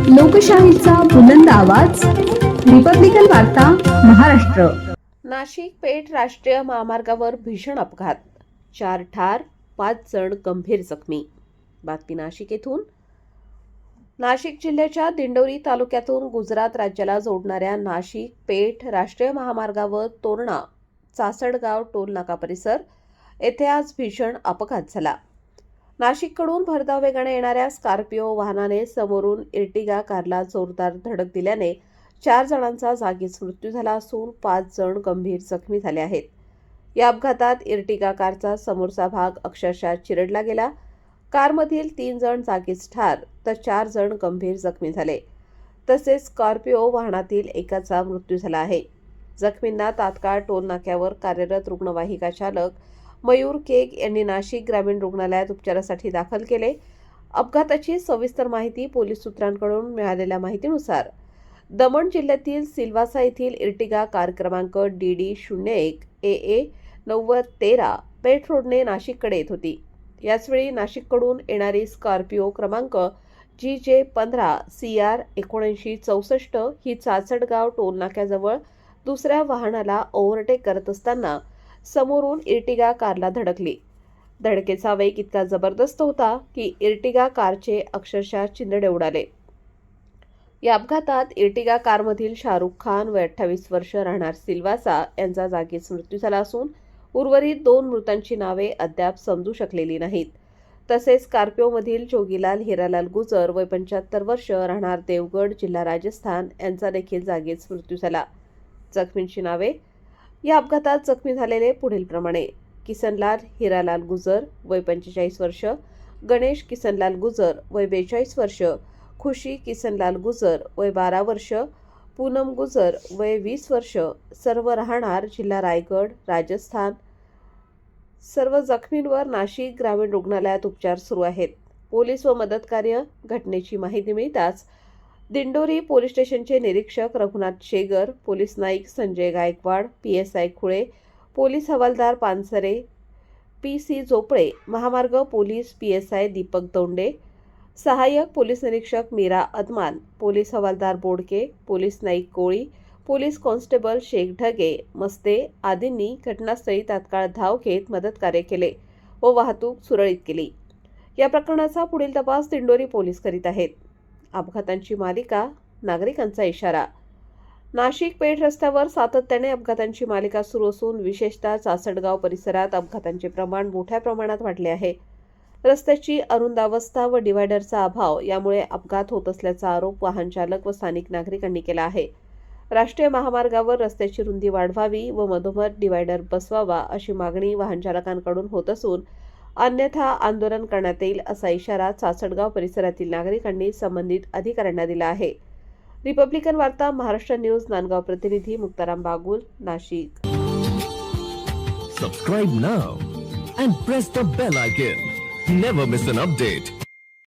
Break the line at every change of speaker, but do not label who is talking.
लोकशाहीचा बुलंद आवाज रिपब्लिकन वार्ता महाराष्ट्र।
नाशिक पेठ राष्ट्रीय महामार्गावर भीषण अपघात, 4 ठार, 5 जण गंभीर जखमी। बातमी नाशिक येथून। नाशिक जिल्ह्याच्या दिंडोरी तालुक्यातून गुजरात राज्याला जोडणाऱ्या नाशिक पेठ राष्ट्रीय महामार्गावर तोरणा चासडगाव टोल नाका परिसर येथे आज भीषण अपघात झाला। नाशिककडून भरधाव वेगाने येणाऱ्या स्कॉर्पिओ वाहनाने समोरून इर्टिगा कारला जोरदार धडक दिल्याने 4 जणांचा जागीच मृत्यू झाला असून 5 जण गंभीर जखमी झाले आहेत। या अपघातात इर्टिगा कारचा समोरचा भाग अक्षरशः चिरडला गेला। कारमधील 3 जण जागीच ठार तर 4 जण गंभीर जखमी झाले। तसेच स्कॉर्पिओ वाहनातील एकाचा मृत्यू झाला आहे। जखमींना तात्काळ टोल नाक्यावर कार्यरत रुग्णवाहिका चालक मयूर केग यांनी नाशिक ग्रामीण रुग्णालयात उपचारासाठी दाखल केले। अपघाताची सविस्तर माहिती पोलीस सूत्रांकडून मिळालेल्या माहितीनुसार दमण जिल्ह्यातील सिल्वासा येथील इर्टिगा कार क्रमांक DD01 AA 9013 पेठ रोडने नाशिककडे येत होती। याचवेळी नाशिककडून येणारी स्कॉर्पिओ क्रमांक GJ15 CR 7964 ही चासडगाव टोल नाक्याजवळ दुसऱ्या वाहनाला ओव्हरटेक करत असताना समोरून इर्टिगा कारला धडकली। धडकेचा वेग इतका जबरदस्त होता की इर्टिगा कारचे अक्षरशः चिंधडे उडाले। या अपघातात इर्टिगा कारमधील शाहरुख खान वय 28 वर्ष राहणार सिल्वासा यांचा जागीच मृत्यू झाला असून उर्वरित 2 मृतांची नावे अद्याप समजू शकलेली नाहीत। तसेच स्कॉर्पिओमधील जोगीलाल हिरालाल गुजर वय 75 वर्ष राहणार देवगड जिल्हा राजस्थान यांचा देखील जागीच मृत्यू झाला। जखमींची नावे। या अपघातात जखमी झालेले पुढील प्रमाणे: किसनलाल हिरालाल गुजर वय 45 वर्ष, गणेश किसनलाल गुजर वय 42 वर्ष, खुशी किसनलाल गुजर वय 12 वर्ष, पूनम गुजर वय 20 वर्ष, सर्व राहणार जिल्हा रायगड राजस्थान। सर्व जखमींवर नाशिक ग्रामीण रुग्णालयात उपचार सुरू आहेत। पोलीस व मदत कार्य। घटनेची माहिती मिळताच दिंडोरी पोलीस स्टेशनचे निरीक्षक Raghunath Shegar, police Naik Sanjay Gaikwad, PSI Khule, police हवालदार पानसरे, PC जोपळे, महामार्ग पोलीस PSI दीपक दौंडे, सहाय्यक पोलीस निरीक्षक मीरा अदमान, पोलीस हवालदार बोडके, पोलीस नाईक कोळी, पोलीस कॉन्स्टेबल शेख ढगे मस्ते आदींनी घटनास्थळी तात्काळ धाव घेत मदत कार्य केले व वाहतूक सुरळीत केली। या प्रकरणाचा पुढील तपास दिंडोरी पोलीस करीत आहेत। अपघातांची मालिका, नागरिकांचा इशारा। नाशिक पेठ रस्त्यावर सातत्याने अपघातांची मालिका सुरू असून विशेषतः चासडगाव परिसरात अपघातांचे प्रमाण मोठ्या प्रमाणात वाढले आहे। रस्त्याची अरुंद अवस्था व डिव्हायडरचा अभाव यामुळे अपघात होत असल्याचा आरोप वाहन चालक व स्थानिक नागरिकांनी केला आहे। राष्ट्रीय महामार्गावर रस्त्याची रुंदी वाढवावी व मधोमध डिव्हायडर बसवावा अशी मागणी वाहन चालकांकडून होत असून अन्यथा आंदोलन करण्यात येईल असा इशारा चासडगाव परिसरातील नागरिकांनी संबंधित अधिकाऱ्यांना दिला आहे। रिपब्लिकन वार्ता महाराष्ट्र न्यूज नांदगाव प्रतिनिधी Muktaram Bagul, Nashik.
Subscribe now and press the bell icon. Never miss an update.